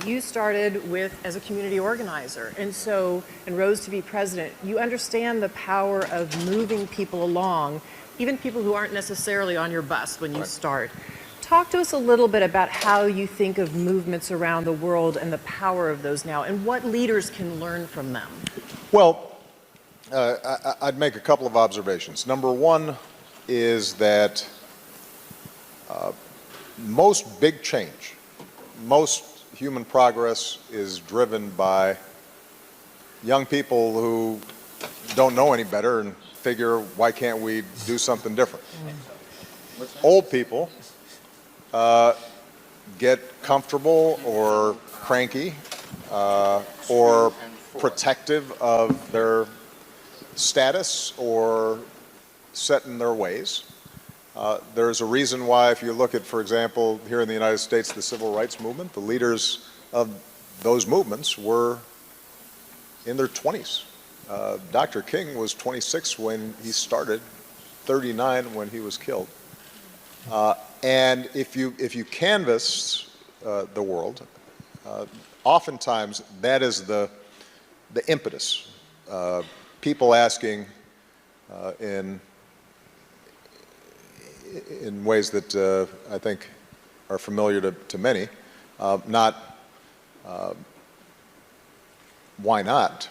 you started with as a community organizer, and rose to be president. You understand the power of moving people along, even people who aren't necessarily on your bus when you start. Talk to us a little bit about how you think of movements around the world and the power of those now, and what leaders can learn from them. Well, I'd make a couple of observations. Number one is that most big change, most human progress is driven by young people who don't know any better and figure, why can't we do something different? Old people get comfortable or cranky or protective of their status or set in their ways. There's a reason why, if you look at, for example, here in the United States, the civil rights movement, the leaders of those movements were in their 20s. Dr. King was 26 when he started, 39 when he was killed. And if you canvass the world, oftentimes that is the impetus. People asking in ways that I think are familiar to many, not why not,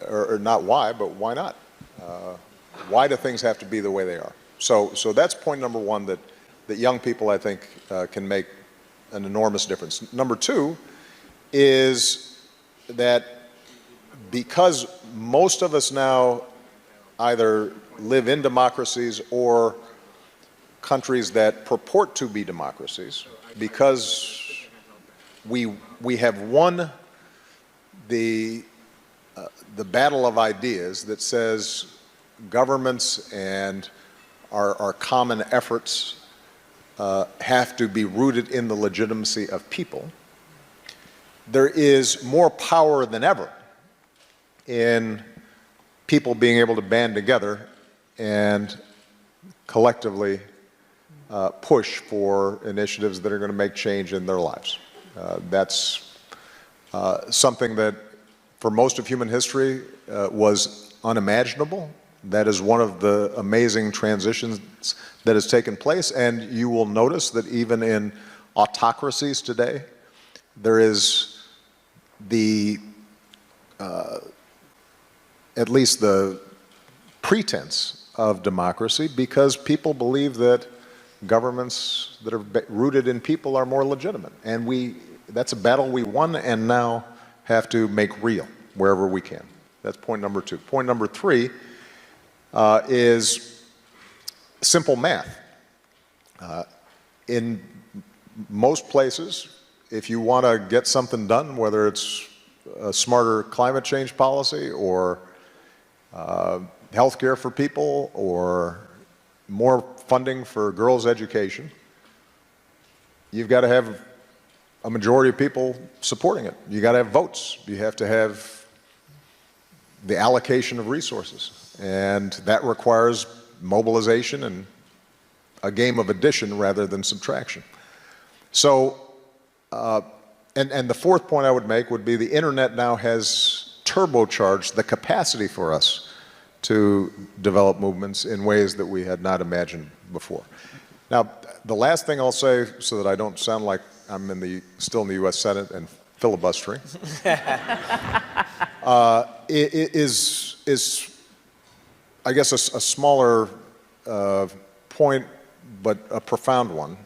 or not why, but why not? Why do things have to be the way they are? So that's point number one, that young people, I think, can make an enormous difference. Number two is that because most of us now either live in democracies or countries that purport to be democracies, because we have won the battle of ideas that says governments and our common efforts have to be rooted in the legitimacy of people. There is more power than ever in people being able to band together and collectively push for initiatives that are going to make change in their lives. That's something that for most of human history was unimaginable. That is one of the amazing transitions that has taken place, and you will notice that even in autocracies today, there is at least the pretense of democracy, because people believe that governments that are rooted in people are more legitimate. And that's a battle we won and now have to make real wherever we can. That's point number two. Point number three is simple math. In most places, if you want to get something done, whether it's a smarter climate change policy or health care for people or more funding for girls' education, you've got to have a majority of people supporting it. You got to have votes. You have to have the allocation of resources. And that requires mobilization and a game of addition rather than subtraction. So, and the fourth point I would make would be the internet now has turbocharged the capacity for us to develop movements in ways that we had not imagined before. Now, the last thing I'll say, so that I don't sound like I'm still in the U.S. Senate and filibustering, is I guess a smaller point, but a profound one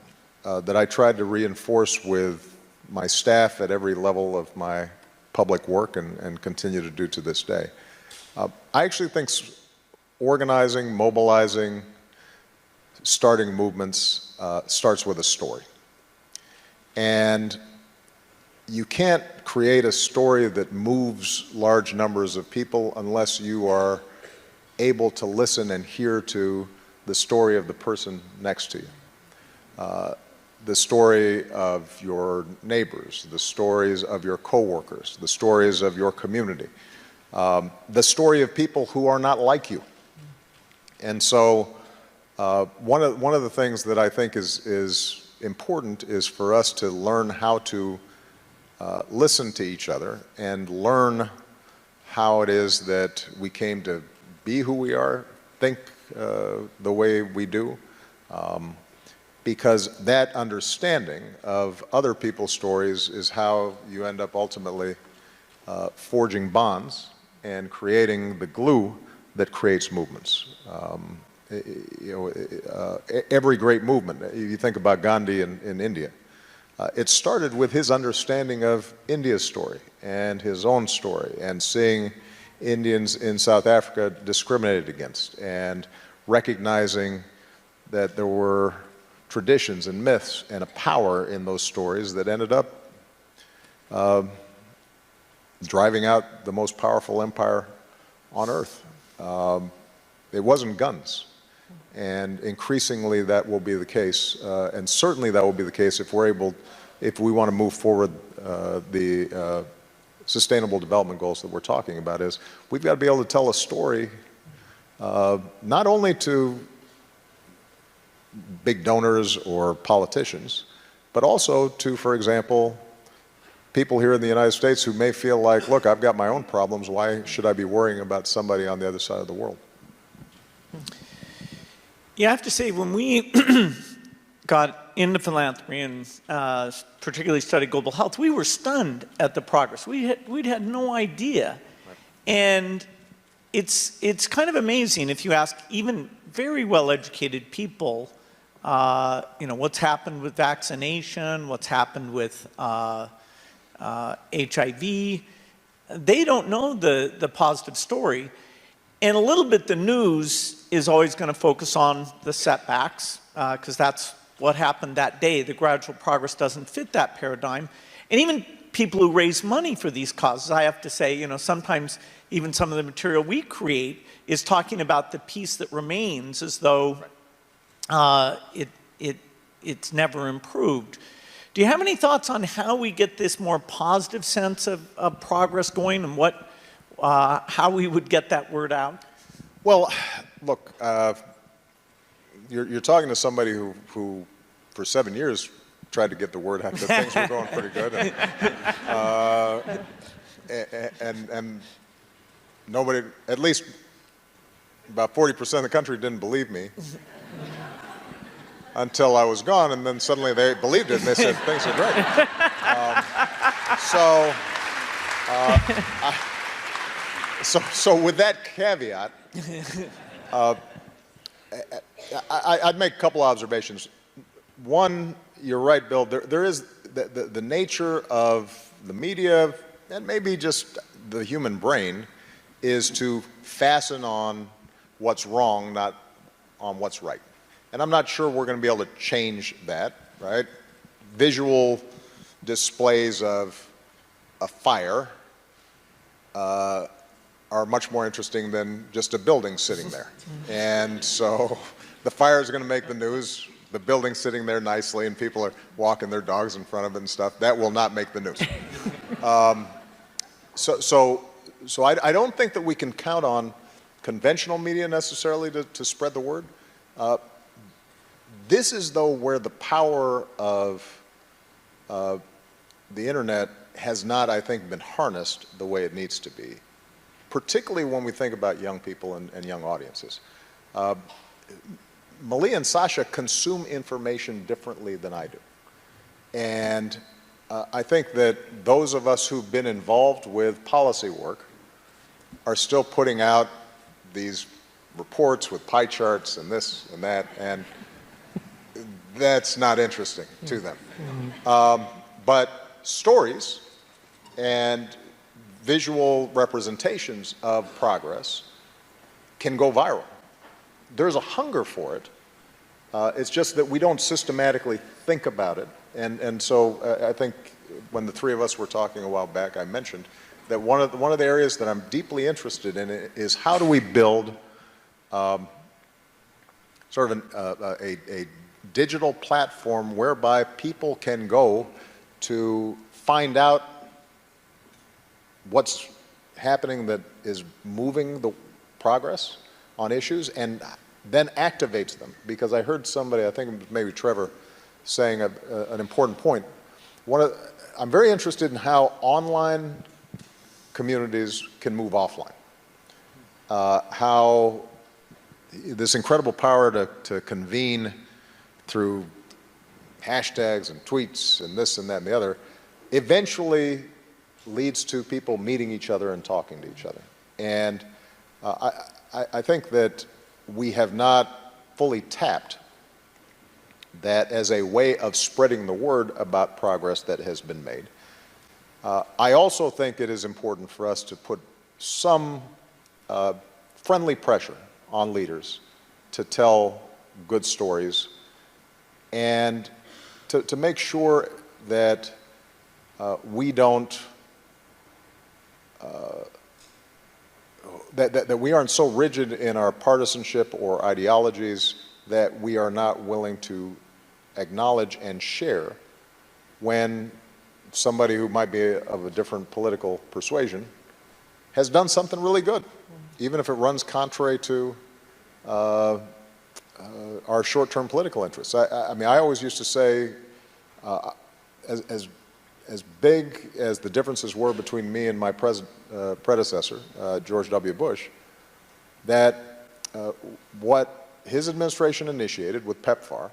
that I tried to reinforce with my staff at every level of my public work and continue to do to this day. I actually think organizing, mobilizing, starting movements starts with a story. And you can't create a story that moves large numbers of people unless you are able to listen and hear to the story of the person next to you. The story of your neighbors, the stories of your coworkers, the stories of your community, the story of people who are not like you. And so one of the things that I think is important is for us to learn how to listen to each other and learn how it is that we came to be who we are, think the way we do, because that understanding of other people's stories is how you end up ultimately forging bonds and creating the glue that creates movements. Every great movement, you think about Gandhi in India, it started with his understanding of India's story and his own story, and seeing Indians in South Africa discriminated against, and recognizing that there were traditions and myths and a power in those stories that ended up driving out the most powerful empire on earth. It wasn't guns. And increasingly that will be the case, and certainly that will be the case if we want to move forward the sustainable development goals that we're talking about. Is we've got to be able to tell a story not only to big donors or politicians, but also to, for example, people here in the United States who may feel like, look, I've got my own problems, why should I be worrying about somebody on the other side of the world? Yeah, I have to say, when we got into philanthropy and particularly studied global health, we were stunned at the progress. We'd had no idea. Right. And it's kind of amazing if you ask even very well-educated people, what's happened with vaccination, what's happened with HIV. They don't know the positive story. And a little bit the news is always going to focus on the setbacks, because that's what happened that day. The gradual progress doesn't fit that paradigm. And even people who raise money for these causes, I have to say, sometimes even some of the material we create is talking about the piece that remains as though it's never improved. Do you have any thoughts on how we get this more positive sense of progress going, and how we would get that word out? Well, look, you're talking to somebody who for 7 years tried to get the word out that things were going pretty good, and nobody, at least about 40% of the country, didn't believe me until I was gone, and then suddenly they believed it and they said things are great. So with that caveat, I'd make a couple observations. One, you're right, Bill, there is the nature of the media, and maybe just the human brain, is to fasten on what's wrong, not on what's right. And I'm not sure we're going to be able to change that, right? Visual displays of a fire are much more interesting than just a building sitting there. And so the fire is going to make the news. The building sitting there nicely and people are walking their dogs in front of it and stuff, that will not make the news. So I don't think that we can count on conventional media necessarily to spread the word. This is, though, where the power of the internet has not, I think, been harnessed the way it needs to be, particularly when we think about young people and young audiences. Malia and Sasha consume information differently than I do. And I think that those of us who've been involved with policy work are still putting out these reports with pie charts and this and that, and that's not interesting to them. But stories and visual representations of progress can go viral. There's a hunger for it. It's just that we don't systematically think about it. And so I think when the three of us were talking a while back, I mentioned that one of the areas that I'm deeply interested in is how do we build sort of a digital platform whereby people can go to find out what's happening that is moving the progress on issues, and then activates them. Because I heard somebody, I think maybe Trevor, saying an important point. I'm very interested in how online communities can move offline. How this incredible power to convene through hashtags and tweets and this and that and the other eventually leads to people meeting each other and talking to each other. And I think that we have not fully tapped that as a way of spreading the word about progress that has been made. I also think it is important for us to put some friendly pressure on leaders to tell good stories and to make sure that we don't, that we aren't so rigid in our partisanship or ideologies that we are not willing to acknowledge and share when somebody who might be of a different political persuasion has done something really good, even if it runs contrary to our short-term political interests. I mean, I always used to say, as big as the differences were between me and my predecessor, George W. Bush, that what his administration initiated with PEPFAR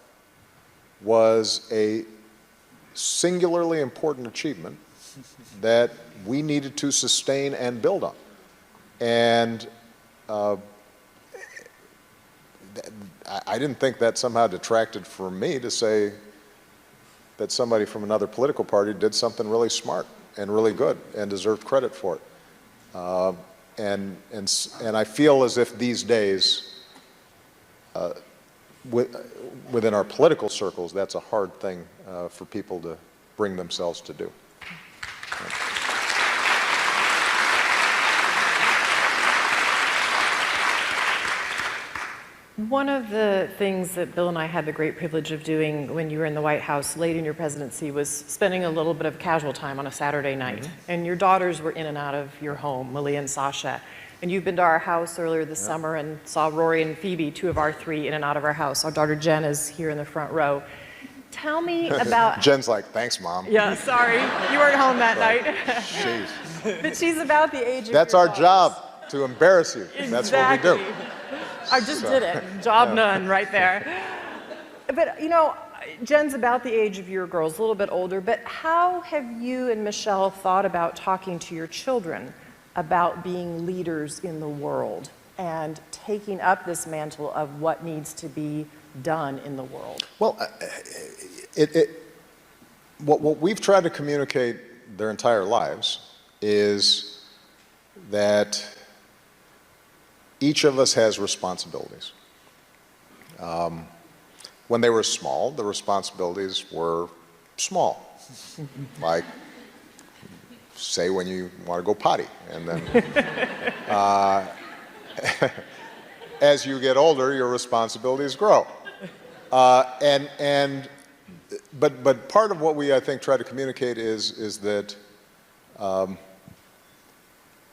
was a singularly important achievement that we needed to sustain and build on. And I didn't think that somehow detracted from me to say that somebody from another political party did something really smart and really good and deserved credit for it. And I feel as if these days, within our political circles, that's a hard thing for people to bring themselves to do. One of the things that Bill and I had the great privilege of doing when you were in the White House late in your presidency was spending a little bit of casual time on a Saturday night. Mm-hmm. And your daughters were in and out of your home, Malia and Sasha. And you've been to our house earlier this summer and saw Rory and Phoebe, two of our three, in and out of our house. Our daughter Jen is here in the front row. Tell me about... Jen's like, thanks, Mom. Yeah, sorry. You weren't home that night. Jeez. But she's about the age of That's your our daughters. job, to embarrass you. Exactly. That's what we do. I just did it. Job none right there. But, you know, Jen's about the age of your girls, a little bit older, but how have you and Michelle thought about talking to your children about being leaders in the world and taking up this mantle of what needs to be done in the world? Well, what we've tried to communicate their entire lives is that each of us has responsibilities. When they were small, the responsibilities were small, like say when you want to go potty, and then as you get older, your responsibilities grow. But part of what we, I think, try to communicate is that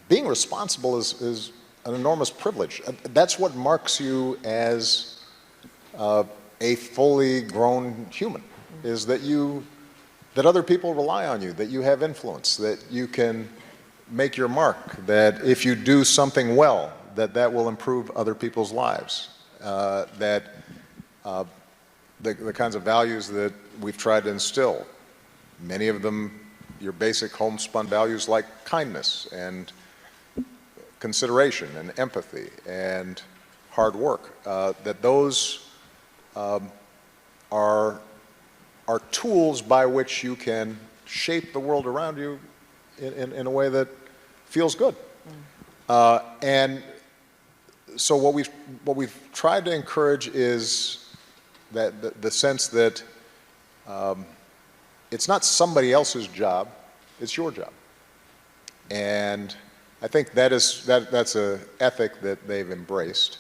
being responsible is an enormous privilege. That's what marks you as a fully grown human, is that other people rely on you, that you have influence, that you can make your mark, that if you do something well, that will improve other people's lives, that the kinds of values that we've tried to instill, many of them your basic homespun values like kindness and consideration and empathy and hard work, that those are tools by which you can shape the world around you in a way that feels good. And so what we've tried to encourage is that the sense that it's not somebody else's job, it's your job. And I think that's an ethic that they've embraced.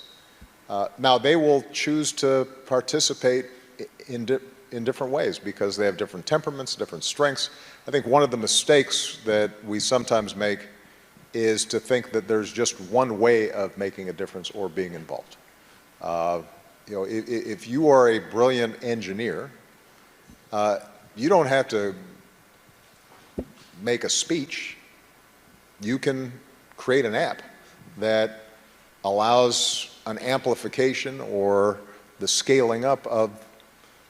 Now they will choose to participate in different ways because they have different temperaments, different strengths. I think one of the mistakes that we sometimes make is to think that there's just one way of making a difference or being involved. You know, if you are a brilliant engineer, you don't have to make a speech, you can create an app that allows an amplification or the scaling up of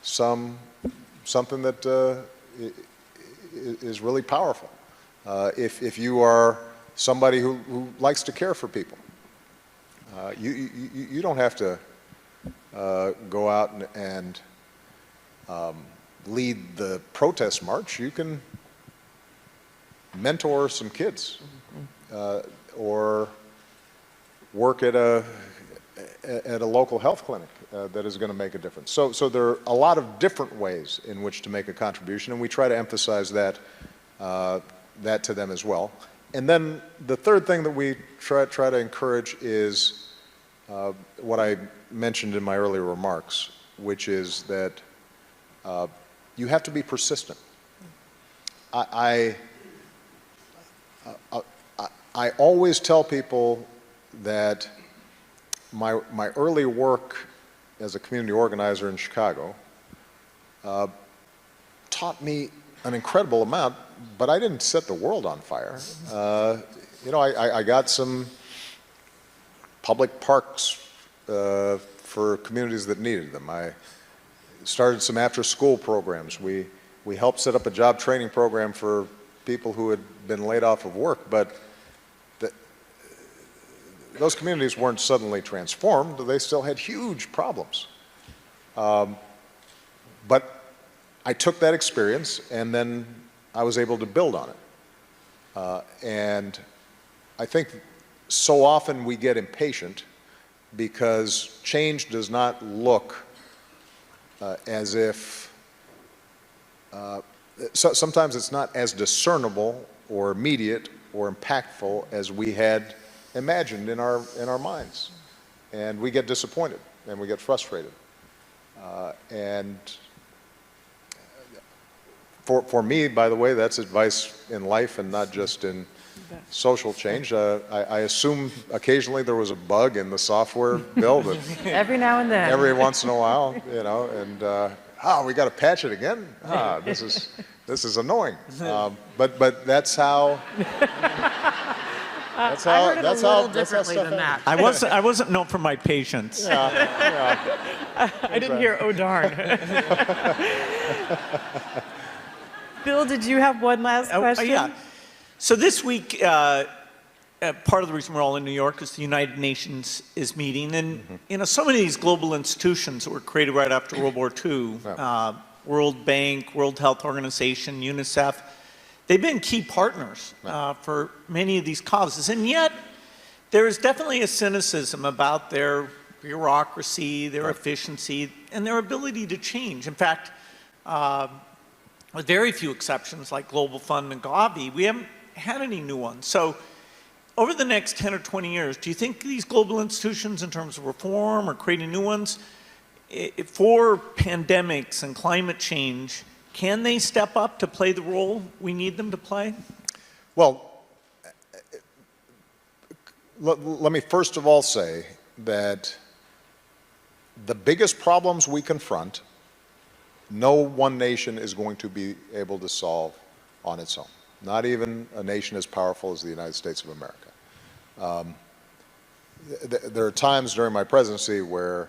something that is really powerful. If you are somebody who likes to care for people, you don't have to go out and lead the protest march. You can mentor some kids or work at a local health clinic that is going to make a difference. So there are a lot of different ways in which to make a contribution, and we try to emphasize that to them as well. And then the third thing that we try to encourage is what I mentioned in my earlier remarks, which is that you have to be persistent. I always tell people that my early work as a community organizer in Chicago taught me an incredible amount, but I didn't set the world on fire. You know, I got some public parks for communities that needed them. I started some after-school programs. We helped set up a job training program for people who had been laid off of work, but those communities weren't suddenly transformed. They still had huge problems. But I took that experience and then I was able to build on it. And I think so often we get impatient because change does not look as if, sometimes it's not as discernible or immediate or impactful as we had imagined in our minds. And we get disappointed and we get frustrated. And for me, by the way, that's advice in life and not just in social change. I assume occasionally there was a bug in the software build. Every now and then. Every once in a while, you know, and we got to patch it again. This is annoying. But that's how. That's how. I heard it that's a little how. That's how differently stuff than that. happens. I wasn't known for my patience. I didn't hear, oh darn. Bill, did you have one last question? Yeah. So this week, part of the reason we're all in New York is the United Nations is meeting. And, you know, so many of these global institutions that were created right after World War II, World Bank, World Health Organization, UNICEF, they've been key partners for many of these causes. And yet, there is definitely a cynicism about their bureaucracy, their efficiency, and their ability to change. In fact, with very few exceptions like Global Fund and Gavi, we haven't had any new ones. So over the next 10 or 20 years, do you think these global institutions in terms of reform or creating new ones for pandemics and climate change, can they step up to play the role we need them to play? Well, let me first of all say that the biggest problems we confront, no one nation is going to be able to solve on its own, not even a nation as powerful as the United States of America. There are times during my presidency where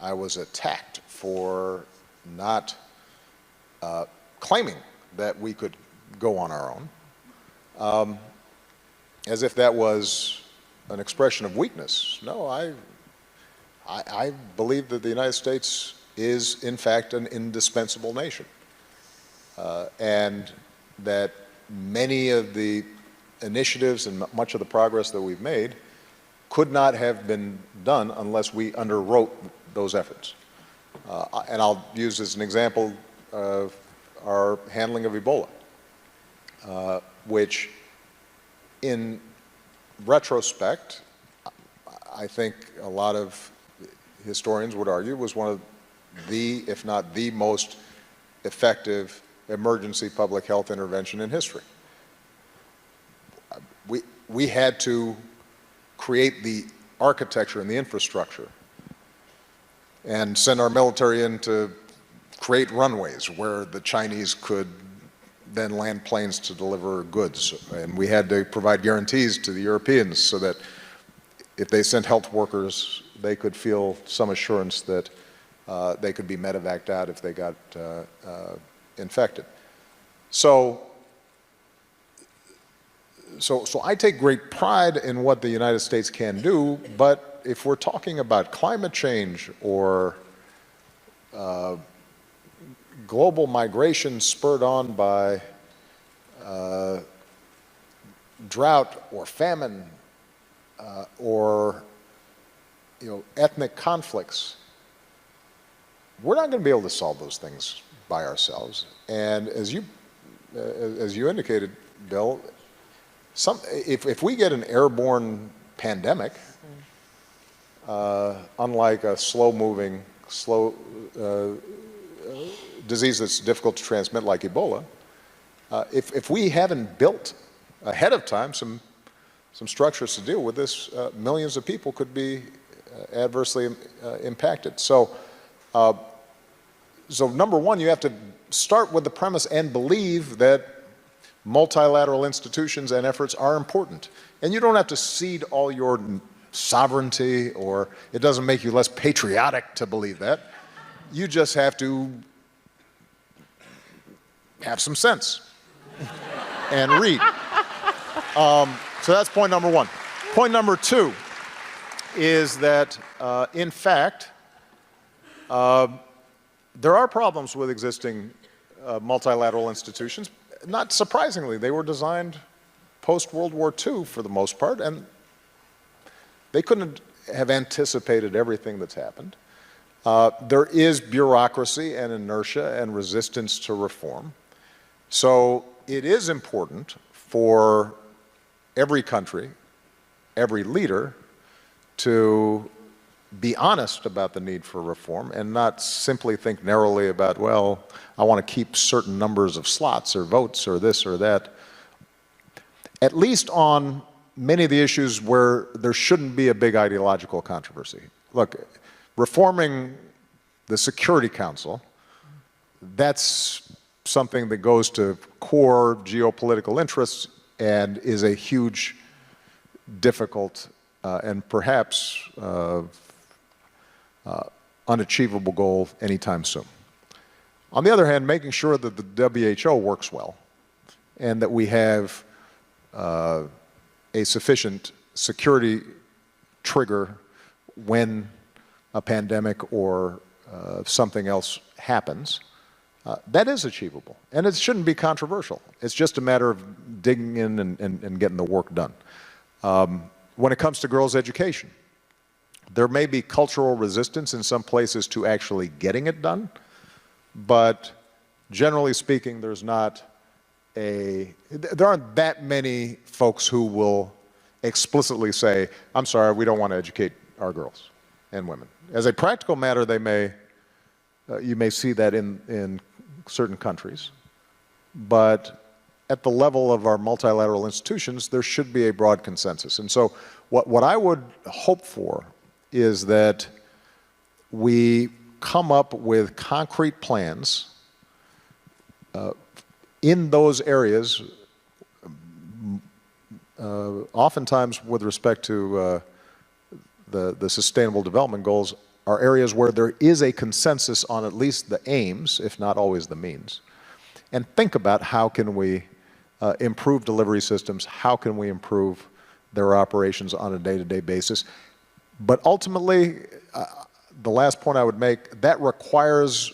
I was attacked for not claiming that we could go on our own, as if that was an expression of weakness. No, I believe that the United States is in fact an indispensable nation, and that many of the initiatives and much of the progress that we've made could not have been done unless we underwrote those efforts. And I'll use as an example of our handling of Ebola, which in retrospect, I think a lot of historians would argue was one of the, if not the most effective emergency public health intervention in history. We had to create the architecture and the infrastructure and send our military in to create runways where the Chinese could then land planes to deliver goods. And we had to provide guarantees to the Europeans so that if they sent health workers, they could feel some assurance that they could be medevaced out if they got infected. So I take great pride in what the United States can do, but if we're talking about climate change or global migration spurred on by drought or famine or ethnic conflicts, we're not going to be able to solve those things by ourselves. And as you indicated, Bill, if we get an airborne pandemic, unlike a slow-moving, disease that's difficult to transmit like Ebola, if we haven't built ahead of time some structures to deal with this, millions of people could be adversely impacted. So number one, you have to start with the premise and believe that multilateral institutions and efforts are important. And you don't have to cede all your sovereignty, or it doesn't make you less patriotic to believe that. You just have to have some sense and read. So that's point number one. Point number two is that, in fact, there are problems with existing multilateral institutions. Not surprisingly, they were designed post-World War II for the most part, and they couldn't have anticipated everything that's happened. There is bureaucracy and inertia and resistance to reform. So it is important for every country, every leader, to be honest about the need for reform and not simply think narrowly about, well, I want to keep certain numbers of slots or votes or this or that. At least on many of the issues where there shouldn't be a big ideological controversy. Look, reforming the Security Council, that's something that goes to core geopolitical interests and is a huge, difficult, and perhaps unachievable goal anytime soon. On the other hand, making sure that the WHO works well and that we have a sufficient security trigger when a pandemic or something else happens, that is achievable. And it shouldn't be controversial. It's just a matter of digging in and getting the work done. When it comes to girls' education, there may be cultural resistance in some places to actually getting it done, but generally speaking, there aren't that many folks who will explicitly say, I'm sorry, we don't want to educate our girls and women. As a practical matter, you may see that in certain countries, but at the level of our multilateral institutions, there should be a broad consensus. And so what I would hope for is that we come up with concrete plans in those areas, oftentimes with respect to the Sustainable Development Goals, are areas where there is a consensus on at least the aims, if not always the means, and think about how can we improve delivery systems, how can we improve their operations on a day-to-day basis. But ultimately, the last point I would make, that requires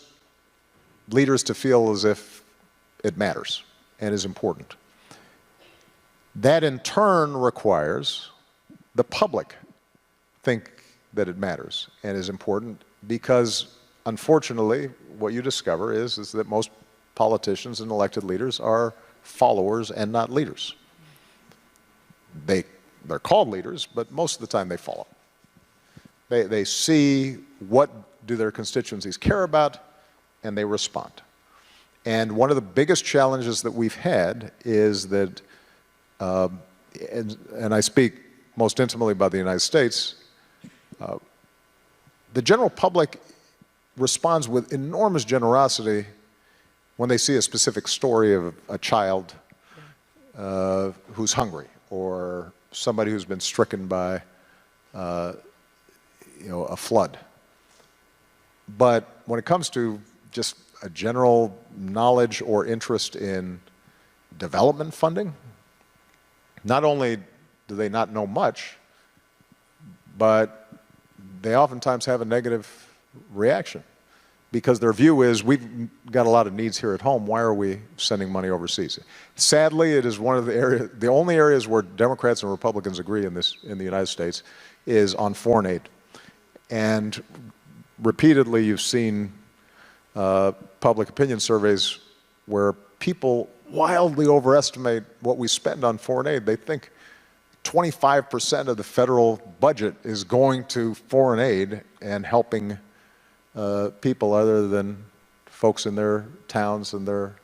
leaders to feel as if it matters and is important. That in turn requires the public think that it matters and is important, because unfortunately what you discover is that most politicians and elected leaders are followers and not leaders. They're called leaders, but most of the time they follow. They see what do their constituencies care about, and they respond. And one of the biggest challenges that we've had is that, and I speak most intimately about the United States, the general public responds with enormous generosity when they see a specific story of a child who's hungry, or somebody who's been stricken by a flood. But when it comes to just a general knowledge or interest in development funding, not only do they not know much, but they oftentimes have a negative reaction, because their view is, we've got a lot of needs here at home, why are we sending money overseas? Sadly, it is one of the only areas where Democrats and Republicans agree in the United States is on foreign aid. And repeatedly you've seen public opinion surveys where people wildly overestimate what we spend on foreign aid. They think 25% of the federal budget is going to foreign aid and helping people other than folks in their towns and their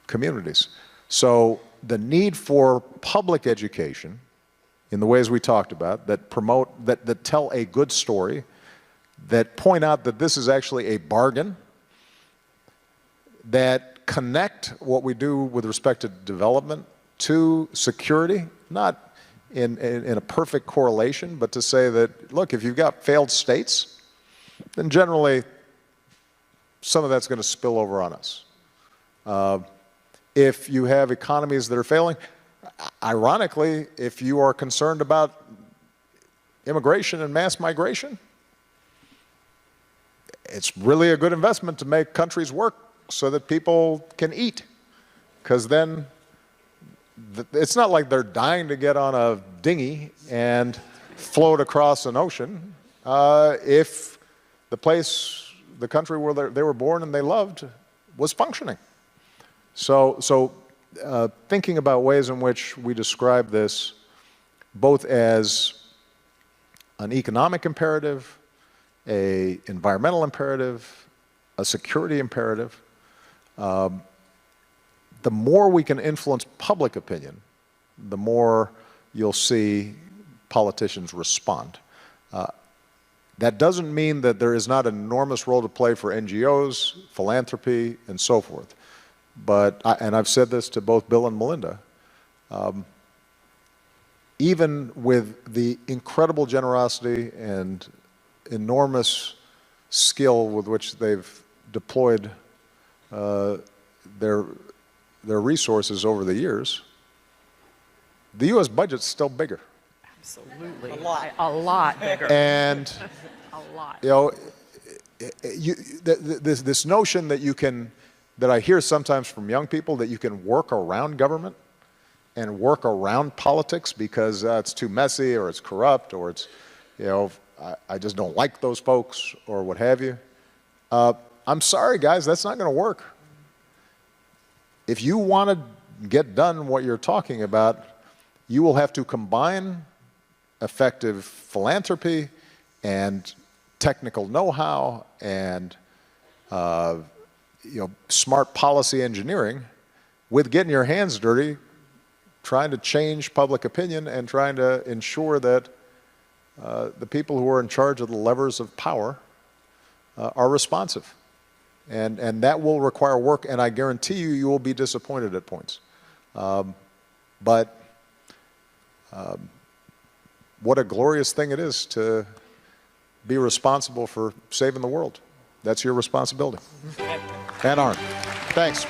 communities. So the need for public education in the ways we talked about, that promote, that tell a good story, that point out that this is actually a bargain, that connect what we do with respect to development to security, not in a perfect correlation, but to say that, look, if you've got failed states, then generally some of that's going to spill over on us. If you have economies that are failing, ironically, if you are concerned about immigration and mass migration, it's really a good investment to make countries work so that people can eat, because then it's not like they're dying to get on a dinghy and float across an ocean. If the country where they were born and they loved was functioning. So thinking about ways in which we describe this both as an economic imperative, an environmental imperative, a security imperative, the more we can influence public opinion, the more you'll see politicians respond. That doesn't mean that there is not an enormous role to play for NGOs, philanthropy, and so forth. But, and I've said this to both Bill and Melinda, even with the incredible generosity and enormous skill with which they've deployed their resources over the years, the U.S. budget's still bigger. Absolutely. A lot bigger. And, a lot. you know, this notion that you can, that I hear sometimes from young people, that you can work around government and work around politics because it's too messy, or it's corrupt, or it's, you know, I just don't like those folks, or what have you. I'm sorry, guys, that's not going to work. If you want to get done what you're talking about, you will have to combine effective philanthropy and technical know-how and smart policy engineering with getting your hands dirty, trying to change public opinion and trying to ensure that the people who are in charge of the levers of power are responsive. And that will require work, and I guarantee you, you will be disappointed at points. But what a glorious thing it is to be responsible for saving the world. That's your responsibility. And ours. Thanks.